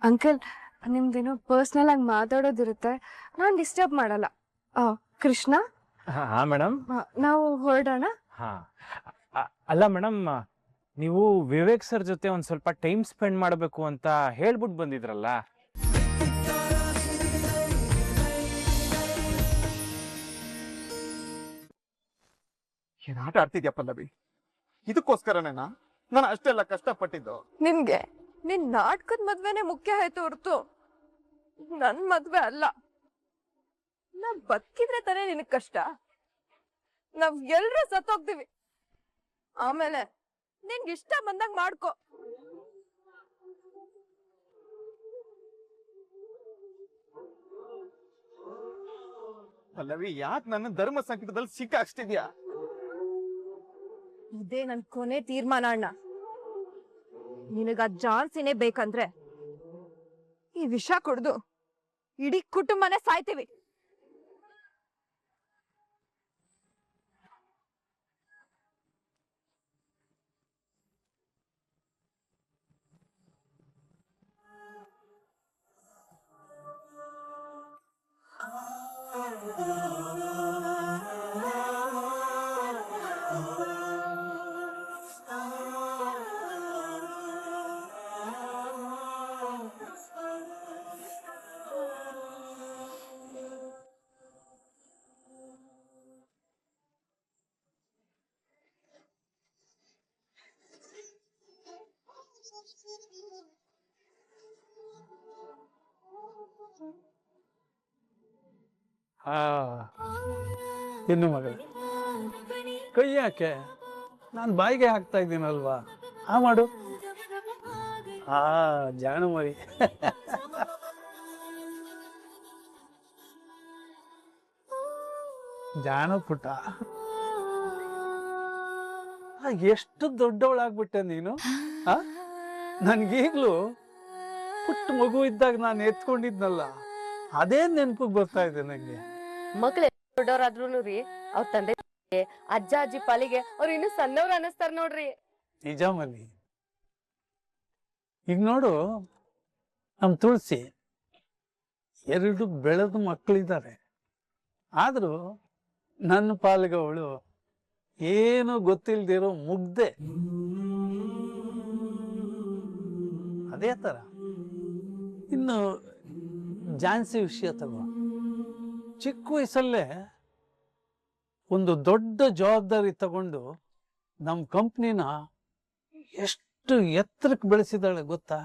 Uncle ನಿಮ್ದೇನೋ personal ಆಗಿ ಮಾತಾಡೋದಿರುತ್ತೆ, ನಾನು disturb ಮಾಡಲ್ಲ. ಕೃಷ್ಣ, ಹಾ ಮೇಡಮ್, ನಾವು ಹೊರಡೋಣ. ಹಾ ಅಲ್ಲ ಮೇಡಮ್, ನೀವು ವಿವೇಕ್ ಸರ್ ಜೊತೆ ಒಂದ್ ಸ್ವಲ್ಪ ಟೈಮ್ ಸ್ಪೆಂಡ್ ಮಾಡಬೇಕು ಅಂತ ಹೇಳ್ಬಿಟ್ಟು ಬಂದಿದ್ರಲ್ಲ. ಏನ್ ಆಟ ಆಡ್ತಿದ್ಯಾ ಪಲ್ಲವಿ? ಇದಕ್ಕೋಸ್ಕರನೇನಾ ನಾನು ಅಷ್ಟೆಲ್ಲ ಕಷ್ಟಪಟ್ಟಿದ್ದು? ನಿನ್ಗೆ ನಿನ್ ನಾಟಕದ ಮದ್ವೆನೆ ಮುಖ್ಯ ಆಯ್ತು ಹೊರತು ನನ್ ಮದ್ವೆ ಅಲ್ಲ. ನಾವ್ ಬದುಕಿದ್ರೆ ತಾನೇ ನಿನಗ್ ಕಷ್ಟ. ನಾವ್ ಎಲ್ರೂ ಸತ್ತೋಗ್ತೀವಿ. ಆಮೇಲೆ ನಿನ್ಗೆ ಇಷ್ಟ ಬಂದಾಗ ಮಾಡ್ಕೊ. ಪಲ್ಲವಿ, ಯಾಕೆ ನನ್ನ ಧರ್ಮ ಸಂಕಟದಲ್ಲಿ ಸಿಕ್ಕಾಕ್ಸ್ತಿದ್ಯಾ? ಇದೇ ನನ್ ಕೊನೆ ತೀರ್ಮಾನ ಅಣ್ಣ. ನಿನಗ ಜಾನ್ಸಿನೇ ಬೇಕಂದ್ರೆ ಈ ವಿಷ ಕುಡ್ದು ಇಡೀ ಕುಟುಂಬನೇ ಸಾಯ್ತೀವಿ. ಇನ್ನು ಮಗಳ ಕೈ ಯಾಕೆ? ನಾನು ಬಾಯಿಗೆ ಹಾಕ್ತಾ ಇದ್ದೀನಲ್ವಾ, ಮಾಡು. ಜಾಣು ಮರಿ. ಜಾಣು ಪುಟ್ಟ, ಎಷ್ಟು ದೊಡ್ಡವಳಾಗ್ಬಿಟ್ಟೆ ನೀನು. ನನ್ಗೀಗ್ಲೂ ಪುಟ್ಟ ಮಗು ಇದ್ದಾಗ ನಾನು ಎತ್ಕೊಂಡಿದ್ನಲ್ಲ, ಅದೇ ನೆನಪಿಗೆ ಬರ್ತಾ ಇದೆ ನಂಗೆ. ಮಕ್ಳು ದೊಡ್ಡವ್ರಾದ್ರೂ ರೀ, ಅವ್ರ ತಂದೆ ಅಜ್ಜ ಅಜ್ಜಿ ಪಾಲಿಗೆ ಅವ್ರು ಇನ್ನು ಸಣ್ಣವ್ರು ಅನ್ನಿಸ್ತಾರ ನೋಡ್ರಿ. ನಿಜ ಮಲ್ಲಿ. ಈಗ ನೋಡು, ನಮ್ ತುಳಸಿ 2 ಬೆಳೆದ ಮಕ್ಕಳಿದ್ದಾರೆ. ಆದ್ರೂ ನನ್ನ ಪಾಲಿಗೆ ಅವಳು ಏನು ಗೊತ್ತಿಲ್ದಿರೋ ಮುಗ್ದೆ. ಅದೇ ತರ ಇನ್ನು ಝಾನ್ಸಿ ವಿಷಯ ತಗೋ. ಚಿಕ್ಕ ವಯಸ್ಸಲ್ಲೇ ಒಂದು ದೊಡ್ಡ ಜವಾಬ್ದಾರಿ ತಗೊಂಡು ನಮ್ಮ ಕಂಪ್ನಿನ ಎಷ್ಟು ಎತ್ತರಕ್ಕೆ ಬೆಳೆಸಿದಾಳೆ ಗೊತ್ತಾ?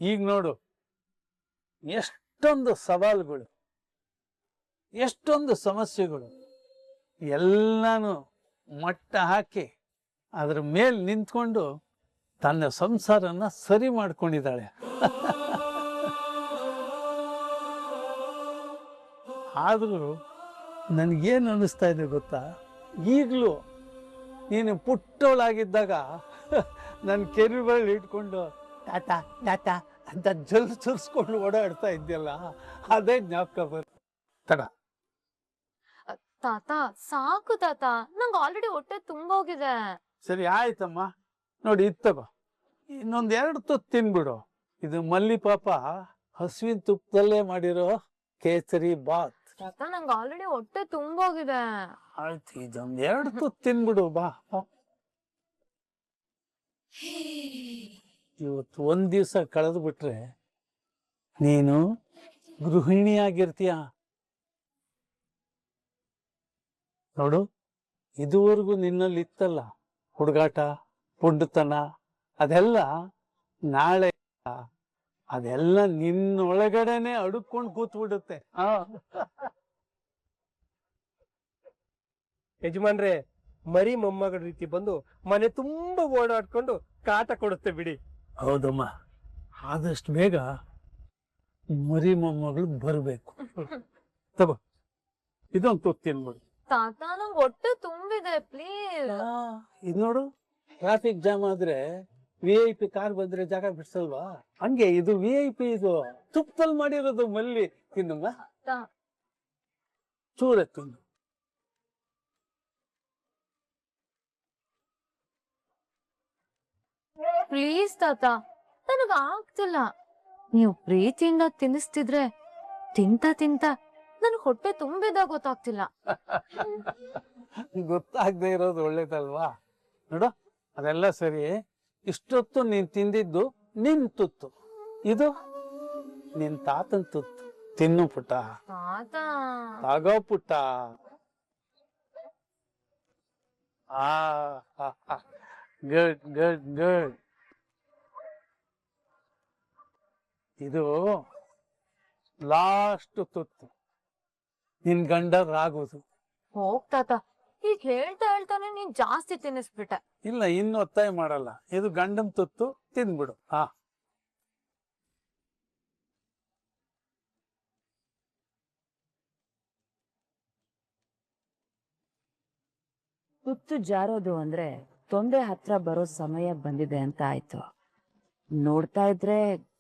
ಈಗ ನೋಡು, ಎಷ್ಟೊಂದು ಸವಾಲುಗಳು, ಎಷ್ಟೊಂದು ಸಮಸ್ಯೆಗಳು, ಎಲ್ಲಾನು ಮಟ್ಟ ಹಾಕಿ ಅದ್ರ ಮೇಲೆ ನಿಂತ್ಕೊಂಡು ತನ್ನ ಸಂಸಾರನ ಸರಿ ಮಾಡ್ಕೊಂಡಿದ್ದಾಳೆ. ಆದರೂ ನನಗೇನು ಅನ್ನಿಸ್ತಾ ಇದೆ ಗೊತ್ತಾ, ಈಗಲೂ ನೀನು ಪುಟ್ಟವಳಾಗಿದ್ದಾಗ ನನ್ನ ಕೆರಿಬಳ್ಳಿ ಇಟ್ಕೊಂಡು ಟಾಟಾ ಟಾಟಾ ಅಂತ ಚುರ್ಸ್ಕೊಂಡು ಓಡಾಡ್ತಾ ಇದ್ಯಲ್ಲ, ಅದೇ ಜ್ಞಾಪಕ ಬರುತ್ತೆ. ತಡ ತಾತ ಸಾಕು ತಾತ, ನಂಗೆ ಆಲ್ರೆಡಿ ಹೊಟ್ಟೆ ತುಂಬೋಗಿದೆ. ಸರಿ ಆಯ್ತಮ್ಮ, ನೋಡಿ ಇದು ತಗೋ, ಇನ್ನೊಂದು 2 ತುತ್ತು ತಿನ್ಬಿಡು. ಇದು ಮಲ್ಲಿ ಪಾಪ ಹಸುವಿನ ತುಪ್ಪದಲ್ಲೇ ಮಾಡಿರೋ ಕೇಸರಿ ಬಾತ್. ತಾತ ನಂಗೆ ಆಲ್ರೆಡಿ ಹೊಟ್ಟೆ ತುಂಬೋಗಿದೆ. ಆಯ್ತು, ಇದೊಂದು 2 ತುತ್ತು ತಿನ್ಬಿಡು ಬಾ. ಇವತ್ತು ಒಂದ್ ದಿವ್ಸ ಕಳೆದು ಬಿಟ್ರೆ ನೀನು ಗೃಹಿಣಿಯಾಗಿರ್ತೀಯ ನೋಡು. ಇದುವರೆಗೂ ನಿನ್ನಲ್ಲಿ ಇತ್ತಲ್ಲ ಹುಡುಗಾಟ, ಪುಂಡತನ, ಅದೆಲ್ಲ ನಾಳೆ ಅದೆಲ್ಲ ನಿನ್ನೊಳಗಡೆನೆ ಅಡುಕೊಂಡು ಕೂತ್ಬಿಡುತ್ತೆ. ಯಜಮಾನ್ರೆ, ಮರಿ ಮೊಮ್ಮಗಳ ರೀತಿ ಬಂದು ಮನೆ ತುಂಬಾ ಓಡಾಡ್ಕೊಂಡು ಕಾಟ ಕೊಡುತ್ತೆ ಬಿಡಿ. ಹೌದಮ್ಮ, ಆದಷ್ಟು ಬೇಗ ಮರಿ ಮೊಮ್ಮಗಳು ಬರ್ಬೇಕು. ತಗೋ, ಇದೊಂದು ತುತ್ತು ತಿನ್ಬಿಡು. ತಾತ ನಂಗೆ ಹೊಟ್ಟೆ ತುಂಬಿದೆ, ಪ್ಲೀಸ್. ಇದು ನೋಡು, ಟ್ರಾಫಿಕ್ ಜಾಮ್ ಆದ್ರೆ VIP ಕಾರ್ ಬಂದ್ರೆ ಜಾಗ ಬಿಡ್ಸಲ್ವಾ, ಹಂಗೆ ಇದು VIP, ಇದು ತುಪ್ಪದಲ್ಲಿ ಮಾಡಿರೋದು ಮಲ್ಲಿ. ತಿನ್ನಮ್ಮ, ಚೂರ ತಿನ್ನು. ಪ್ಲೀಸ್ ತಾತ, ನನಗ ಆಗ್ತಿಲ್ಲ. ನೀವು ಪ್ರೀತಿಯಿಂದ ತಿನ್ನಿಸ್ತಿದ್ರೆ ತಿಂತ ತಿಂತ ನನ್ ಹೊಟ್ಟೆ ತುಂಬಿದ ಗೊತ್ತಾಗ್ತಿಲ್ಲ. ಗೊತ್ತಾಗದೆ ಇರೋದು ಒಳ್ಳೇದಲ್ವಾ? ನೋಡು, ಅದೆಲ್ಲ ಸರಿ. ಇಷ್ಟೊತ್ತು ನೀನ್ ತಿಂದಿದ್ದು ನಿನ್ ತುತ್ತು, ಇದು ನಿನ್ ತಾತನ್ ತುತ್ತು. ತಿನ್ನು ಪುಟ್ಟ, ತಾತ ತಗೋ ಪುಟ್ಟ. Good good good. ಇದು ಲಾಸ್ಟ್ ತುತ್ತು, ನಿನ್ ಗಂಡರಾಗೋದು. ಹೋಗ್ತಾತ, ಈಗ ಹೇಳ್ತಾ ಹೇಳ್ತಾನೆ ನೀನ್ ಜಾಸ್ತಿ ತಿನ್ನಿಸ್ಬಿಟ್ಟೆ. ಇಲ್ಲ, ಇನ್ನು ಒತ್ತಾಯ ಮಾಡಲ್ಲ. ಇದು ಗಂಡನ್ ತುತ್ತು, ತಿಂದ್ಬಿಡು. ತುತ್ತು ಜಾರೋದು ಅಂದ್ರೆ ತೊಂದ್ರೆ ಹತ್ರ ಬರೋ ಸಮಯ ಬಂದಿದೆ ಅಂತ ಆಯ್ತು. ನೋಡ್ತಾ ಇದ್ರೆ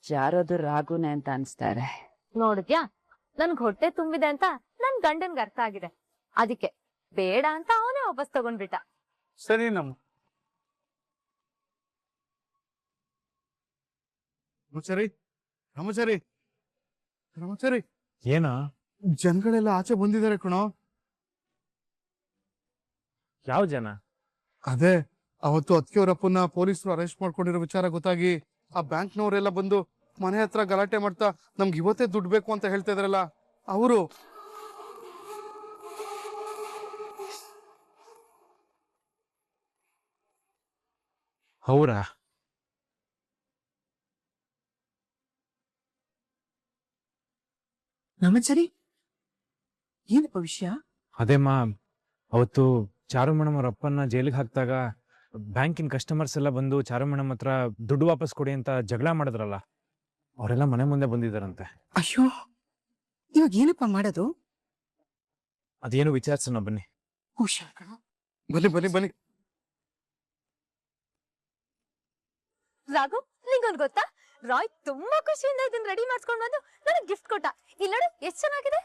ಜಾರೋದು ರಾಗುನೆ ಅಂತ ಅನ್ಸ್ತಾ ಇದೆ. ನೋಡಿದ್ಯಾ, ನನ್ಗ್ ಹೊಟ್ಟೆ ತುಂಬಿದೆ ಅಂತ ನನ್ ಗಂಡನ್ಗೆ ಅರ್ಥ ಆಗಿದೆ. ಅದಕ್ಕೆ ಬೇಡ ಅಂತ ಅವನೇ ವಾಪಸ್ ತಗೊಂಡ್ಬಿಟ್ಟ. ಸರಿ ನಮ್ಮ ರಾಮಚಾರಿ ರಾಮಚಾರಿ, ಏನ? ಜನಗಳೆಲ್ಲ ಆಚೆ ಬಂದಿದ್ದಾರೆ ಕಣೋ. ಯಾವ ಜನ? ಅದೇ ಅವತ್ತು ಅತ್ತಿಗೆಯವರಪ್ಪನ ಪೊಲೀಸರು ಅರೆಸ್ಟ್ ಮಾಡ್ಕೊಂಡಿರೋ ವಿಚಾರ ಗೊತ್ತಾಗಿ ಆ ಬ್ಯಾಂಕ್ನವರೆಲ್ಲ ಬಂದು ಮನೆ ಹತ್ರ ಗಲಾಟೆ ಮಾಡ್ತಾ ನಮ್ಗೆ ಇವತ್ತೇ ದುಡ್ಡು ಬೇಕು ಅಂತ ಹೇಳ್ತಾ ಇದ್ರಲ್ಲ ಅವರು. ಹೌರಾ? ರಾಮಚಾರಿ, ಏನಪ್ಪ ವಿಷಯ? ಅದೇಮ್ಮ, ಅವತ್ತು ಚಾರು ಮೇಡಮ್ ಅವ್ರ ಅಪ್ಪನ್ನ ಜೈಲಿಗೆ ಹಾಕ್ದಾಗ ಬ್ಯಾಂಕಿನ ಕಸ್ಟಮರ್ಸ್ ಎಲ್ಲ ಬಂದು ಚಾರು ಮೇಡಮ್ ಹತ್ರ ದುಡ್ಡು ವಾಪಸ್ ಕೊಡಿ ಅಂತ ಜಗಳ ಮಾಡಿದ್ರಲ್ಲ, ಅವರೆಲ್ಲ ಮನೆ ಮುಂದೆ ಬಂದಿದ್ದಾರಂತೆ. ಅಯ್ಯೋ, ಇವಾಗ ಏನಪ್ಪ ಮಾಡೋದು? ಅದೇನು ವಿಚಾರಿಸೋಣ ಬನ್ನಿ. ಹುಷಾರ್ ಕಣ. ಬನ್ನಿ ಬನ್ನಿ ಬನ್ನಿ. ರಾಘು, ನಿಂಗೊಂದ್ ಗೊತ್ತಾ? ರಾಯ್ ತುಂಬಾ ಖುಷಿಯಿಂದ ಇದನ್ನ ರೆಡಿ ಮಾಡ್ಸ್ಕೊಂಡ್ ಬಂದು ನನಗೆ ಗಿಫ್ಟ್ ಕೊಟ್ಟ. ಇಲ್ಲಿ ನೋಡು, ಎಷ್ಟ್ ಚೆನ್ನಾಗಿದೆ.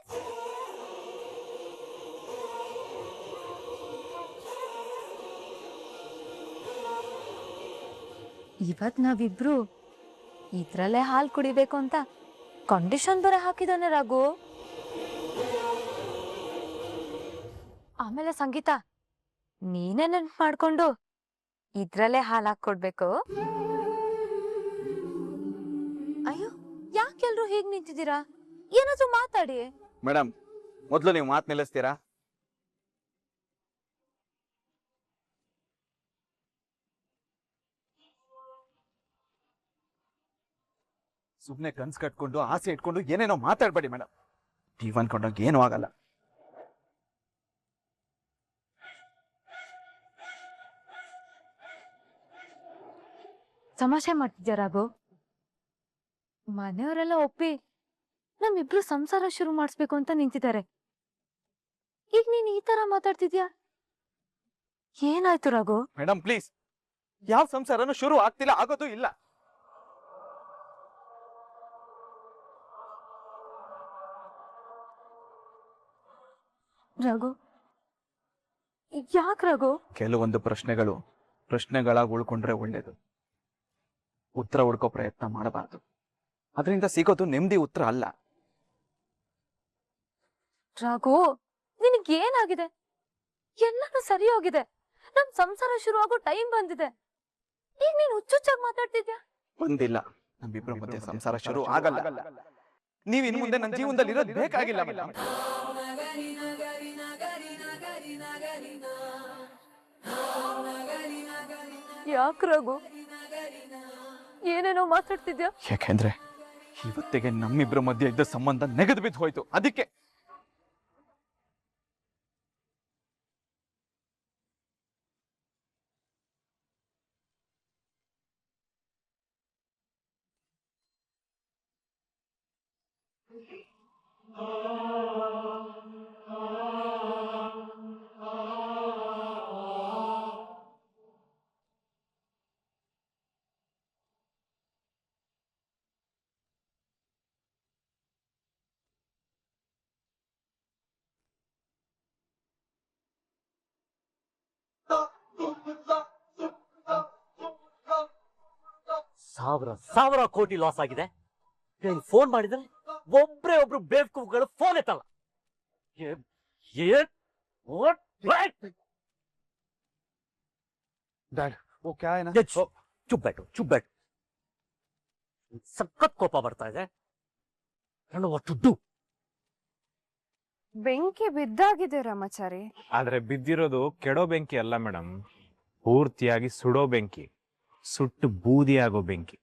ಇವತ್ ನಾವಿಬ್ರು ಇದ್ರಲ್ಲೇ ಹಾಲ್ ಕುಡಿಬೇಕು ಅಂತ ಕಂಡೀಷನ್ ಬೇರೆ ಹಾಕಿದಾನೆ ರಾಘು. ಆಮೇಲೆ ಸಂಗೀತ, ನೀನೇ ನೆನ್ಪ್ ಮಾಡ್ಕೊಂಡು ಇದ್ರಲ್ಲೇ ಹಾಲ್ ಹಾಕೊಡ್ಬೇಕು. ಅಯ್ಯೋ, ಯಾಕೆಲ್ರು ಹೀಗ್ ನಿಂತಿದ್ದೀರಾ? ಏನಾದ್ರೂ ಮಾತಾಡಿ. ಮೇಡಮ್, ಮೊದಲು ನೀವು ಮಾತು ನಿಲ್ಲಿಸ್ತೀರಾ? ಸುಮ್ನೆ ಕನ್ಸ್ ಕಟ್ಕೊಂಡು ಆಸೆ ಇಟ್ಕೊಂಡು ಏನೇನೋ ಮಾತಾಡ್ಬೇಡಿ ಮೇಡಮ್. ನೀವ್ ಅನ್ಕೊಂಡೋಗಿ ಏನೂ ಆಗಲ್ಲ. ತಮಾಷೆ ಮಾಡ್ತಿದ್ಯಾ ರಾಘು? ಮನೆಯವರೆಲ್ಲ ಒಪ್ಪಿ ನಮ್ಮಿಬ್ರು ಸಂಸಾರ ಶುರು ಮಾಡಿಸ್ಬೇಕು ಅಂತ ನಿಂತಿದ್ದಾರೆ. ಈಗ ನೀನ್ ಈ ತರ ಮಾತಾಡ್ತಿದ್ಯಾ? ಏನಾಯ್ತು ರಾಘು? ಮೇಡಮ್ ಪ್ಲೀಸ್, ಯಾವ ಸಂಸಾರನೂ ಶುರು ಆಗ್ತಿಲ್ಲ, ಆಗೋದು ಇಲ್ಲ. ರಾಘು, ಯಾಕೆ ರಾಘು? ಕೆಲವೊಂದು ಪ್ರಶ್ನೆಗಳಾಗಿ ಉಳ್ಕೊಂಡ್ರೆ ಒಳ್ಳೇದು. ಉತ್ತರ ಹುಡ್ಕೋ ಪ್ರಯತ್ನ ಮಾಡಬಾರ್ದು. ಅದರಿಂದ ಸಿಗೋದು ನೆಮ್ಮದಿ ಉತ್ತರ ಅಲ್ಲ. ರಾಘು, ನಿನಗೇನಾಗಿದೆ? ಎಲ್ಲನೂ ಸರಿ ಹೋಗಿದೆ. ನಮ್ ಸಂಸಾರ ಶುರು ಆಗೋ ಟೈಮ್ ಬಂದಿದೆ. ಈಗ ನೀನ್ ಹುಚ್ಚುಚ್ಚಾಗಿ ಮಾತಾಡ್ತಿದ್ಯಾ? ಬಂದಿಲ್ಲ, ನಮ್ಮಿಬ್ರ ಮಧ್ಯೆ ಸಂಸಾರ ಶುರು ಆಗಲ್ಲ. ನೀವ್ ಇನ್ ಮುಂದೆ ನನ್ನ ಜೀವನದಲ್ಲಿ ಇರೋದು ಬೇಕಾಗಿಲ್ಲ ಮೇಡಮ್. ಯಾಕೆ ರಾಘು ಏನೇನೋ ಮಾತಾಡ್ತಿದ್ಯಾ? ಯಾಕೆಂದ್ರೆ ಇವತ್ತಿಗೆ ನಮ್ಮಿಬ್ರ ಮಧ್ಯೆ ಇದ್ದ ಸಂಬಂಧ ನೆಗೆದು ಬಿದ್ದು ಹೋಯ್ತು. ಅದಕ್ಕೆ ಸಾವಿರ ಸಾವಿರ ಕೋಟಿ ಲಾಸ್ ಆಗಿದೆ. ಫೋನ್ ಮಾಡಿದ್ರೆ ಒಬ್ರು ಬೇವ್ಕೂಫ್ಗಳು ಫೋನ್ ಎತ್ತಲ್ಲ. ಚುಬ್ಬೆಟ್ಟು ಸಖತ್ ಕೋಪ ಬರ್ತಾ ಇದೆ. ಒಟ್ಟು ಬೆಂಕಿ ಬಿದ್ದಾಗಿದೆ ರಾಮಾಚಾರಿ. ಆದ್ರೆ ಬಿದ್ದಿರೋದು ಕೆಡೋ ಬೆಂಕಿ ಅಲ್ಲ ಮೇಡಮ್, ಪೂರ್ತಿಯಾಗಿ ಸುಡೋ ಬೆಂಕಿ, ಸುಟ್ಟು ಬೂದಿ ಆಗೋ ಬೆಂಕಿ.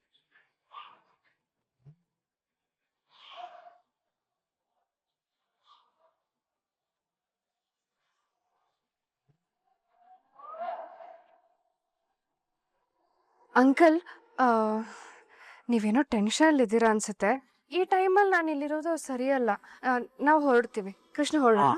ಅಂಕಲ್, ನೀವೇನೋ ಟೆನ್ಷನ್ ಇದ್ದೀರಾ ಅನ್ಸುತ್ತೆ. ಈ ಟೈಮಲ್ಲಿ ನಾನು ಇಲ್ಲಿರೋದು ಸರಿಯಲ್ಲ. ನಾವು ಹೊರಡ್ತೀವಿ. ಕೃಷ್ಣ ಹೊರಡೋಣ.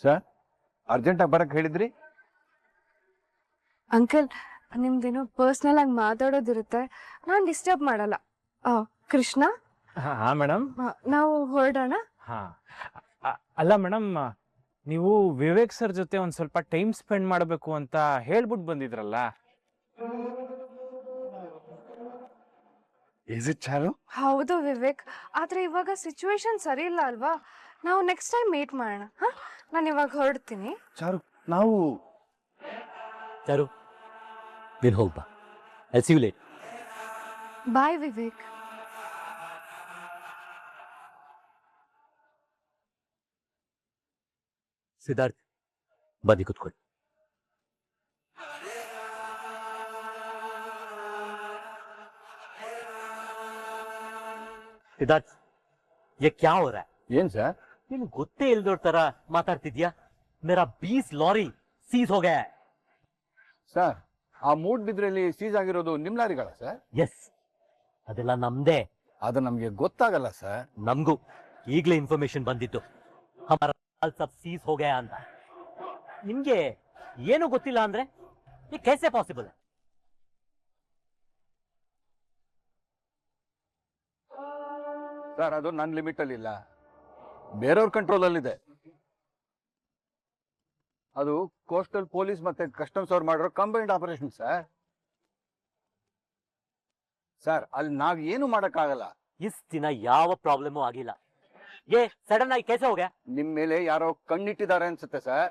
ಸರ್, ಅರ್ಜೆಂಟಾಗಿ ಬರಕ್ ಹೇಳಿದ್ರಿ? ಅಂಕಲ್, ನಿಮ್ದೇನೋ ಪರ್ಸ್ನಲ್ ಆಗಿ ಮಾತಾಡೋದಿರುತ್ತೆ, ನಾನು ಡಿಸ್ಟರ್ಬ್ ಮಾಡಲ್ಲ. ಕೃಷ್ಣ, ಹಾ ಮೇಡಮ್. ನಾವು ಹೊರಡೋಣ. ಹಾ ಅಲ್ಲ ಮೇಡಮ್, ನೀವು ವಿವೇಕ್ ಸರ್ ಜೊತೆ ಒಂದ್ ಸ್ವಲ್ಪ ಟೈಮ್ ಸ್ಪೆಂಡ್ ಮಾಡಬೇಕು ಅಂತ ಹೇಳ್ಬಿಟ್ಟು ಬಂದಿದ್ರಲ್ಲ. ಹೌದು ವಿವೇಕ್, ಆದ್ರೆ ಇವಾಗ ಸಿಚುವೇಶನ್ ಸರಿ ಇಲ್ಲ ಅಲ್ವಾ? ನಾವು ನೆಕ್ಸ್ಟ್ ಟೈಮ್ ಮೀಟ್ ಮಾಡೋಣ. ನಾನು ಇವಾಗ ಹೊರಡ್ತೀನಿ. ಚಾರು, ನಾವು ಚಾರು, ನೀನು ಹೋಗ್ಬಾ. I see you late. Bye Vivek. Siddharth, ಬನ್ನಿ ಕುತ್ಕೊಳ್ಳಿ. ಸಿದ್ಧಾರ್ಥ್, ये क्या हो रहा है? ಏನ್ ಸರ್? ನೀನು ಗೊತ್ತೇ ಇಲ್ದೋರ್ ತರ ಮಾತಾಡ್ತಿದ್ಯಾ. ಮೇರಾ 20 ಲಾರಿ ಸೀಸ್ हो गया है. ಸರ್, ಆ ಮೂಡ್ ಬಿದ್ರಲ್ಲಿ ಸೀಸ್ ಆಗಿರೋದು ನಿಮ್ ಲಾರಿಗಳ ಸರ್? ಎಸ್, ಅದೆಲ್ಲ ನಮ್ದೇ. ಅದು ನಮ್ಗೆ ಗೊತ್ತಾಗಲ್ಲ ಸರ್. ನಮಗೂ ಈಗಲೇ ಇನ್ಫಾರ್ಮೇಶನ್ ಬಂದಿತ್ತು, ಹಮಾರ ಸಬ್ ಸೀಸ್ हो गया ಅಂತ. ನಿಮ್ಗೆ ಏನು ಗೊತ್ತಿಲ್ಲ ಅಂದ್ರೆ ये कैसे पॉसिबल है? ಸರ್, ಅದು ನನ್ನ ಲಿಮಿಟ್ ಅಲ್ಲಿ ಇಲ್ಲ, ಬೇರೆಯವ್ರ ಕಂಟ್ರೋಲ್ ಅಲ್ಲಿ ಇದೆ. ಅದು ಕೋಸ್ಟಲ್ ಪೊಲೀಸ್ ಮತ್ತೆ ಕಸ್ಟಮ್ಸ್ ಅವ್ರು ಮಾಡಿರೋ ಕಂಬೈನ್ಡ್ ಆಪರೇಷನ್ ಸರ್. ಸರ್, ಅಲ್ಲಿ ನಾವ್ ಏನು ಮಾಡಕ್ಕಾಗಲ್ಲ. ಇಸ್ ದಿನ ಯಾವ ಪ್ರಾಬ್ಲಮ್ ಆಗಿಲ್ಲ. ये ಸಡನ್ ಆಗಿ कैसे हो गया? ನಿಮ್ ಮೇಲೆ ಯಾರೋ ಕಣ್ಣಿಟ್ಟಿದ್ದಾರೆ ಅನ್ಸುತ್ತೆ ಸರ್.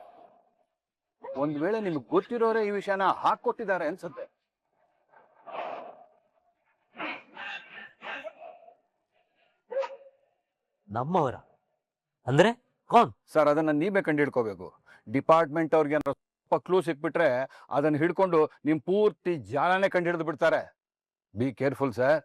ಒಂದ್ ವೇಳೆ ನಿಮ್ಗೆ ಗೊತ್ತಿರೋರೇ ಈ ವಿಷಯನ ಹಾಕೊಟ್ಟಿದ್ದಾರೆ ಅನ್ಸುತ್ತೆ. ನಮ್ಮವರ ಅಂದ್ರೆ ಕಾನ್? ಸರ್, ಅದನ್ನ ನೀವೇ ಕಂಡು ಹಿಡ್ಕೋಬೇಕು. ಡಿಪಾರ್ಟ್ಮೆಂಟ್ ಅವ್ರಿಗೆ ಏನಾದ್ರು ಸ್ವಲ್ಪ ಕ್ಲೂ ಸಿಕ್ಬಿಟ್ರೆ ಅದನ್ನ ಹಿಡ್ಕೊಂಡು ನಿಮ್ ಪೂರ್ತಿ ಜಾಲನೆ ಕಂಡು ಹಿಡಿದು ಬಿಡ್ತಾರೆ. Be careful sir.